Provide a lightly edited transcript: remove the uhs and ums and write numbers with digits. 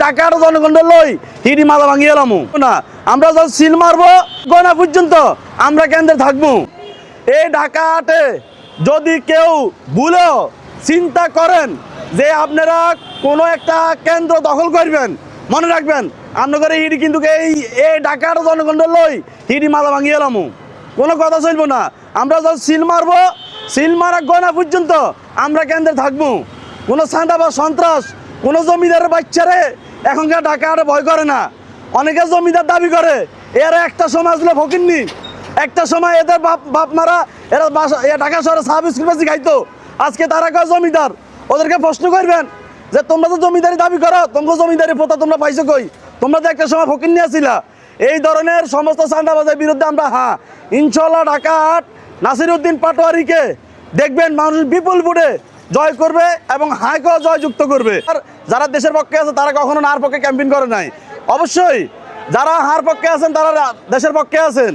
ঢাকার জনগণ লই হিডি মাথা ভাঙিয়ে এলাম না। আমরা যখন সিল মারবো গয়না পর্যন্ত আমরা কেন্দ্রে থাকবো। এই ঢাকাতে যদি কেউ ভুলেও চিন্তা করেন যে আপনারা কোনো একটা কেন্দ্র দখল করবেন, মনে রাখবেন আপনাদের হিডি কিন্তু এই ঢাকার জনগণ লই হিডি মাথা ভাঙিয়ে এলাম। কোনো কথা চলবো না। আমরা যখন সিল মারবো সিল মারা গয়না পর্যন্ত আমরা কেন্দ্রে থাকবো। কোনো চাঁদা বা সন্ত্রাস কোনো জমিদারের বাচ্চারে এখনকার ঢাকা আর ভয় করে না। অনেকে জমিদার দাবি করে, এরা একটা সময় আসলে ফকিরনি, একটা সময় এদের বাপ মারা এরা ঢাকা শহরে সাব স্কুল বেশি খাইতো, আজকে তারা কয় জমিদার। ওদেরকে প্রশ্ন করবেন যে তোমরা তো জমিদারি দাবি করো, তোমাকে জমিদারি পোতা তোমরা পাইছো কই? তোমরা তো একটা সময় ফকিরনি আসিলা। এই ধরনের সমস্ত চাঁদাবাজের বিরুদ্ধে আমরা ইনশাল্লাহ ঢাকা নাসিরউদ্দিন পাটোয়ারিকে দেখবেন মানুষ বিপুল ভোটে জয় করবে এবং হাইকেও জয়যুক্ত করবে। আর যারা দেশের পক্ষে আছে তারা কখনো নার পক্ষে ক্যাম্পেইন করে নাই। অবশ্যই যারা হার পক্ষে আছেন তারা দেশের পক্ষে আছেন।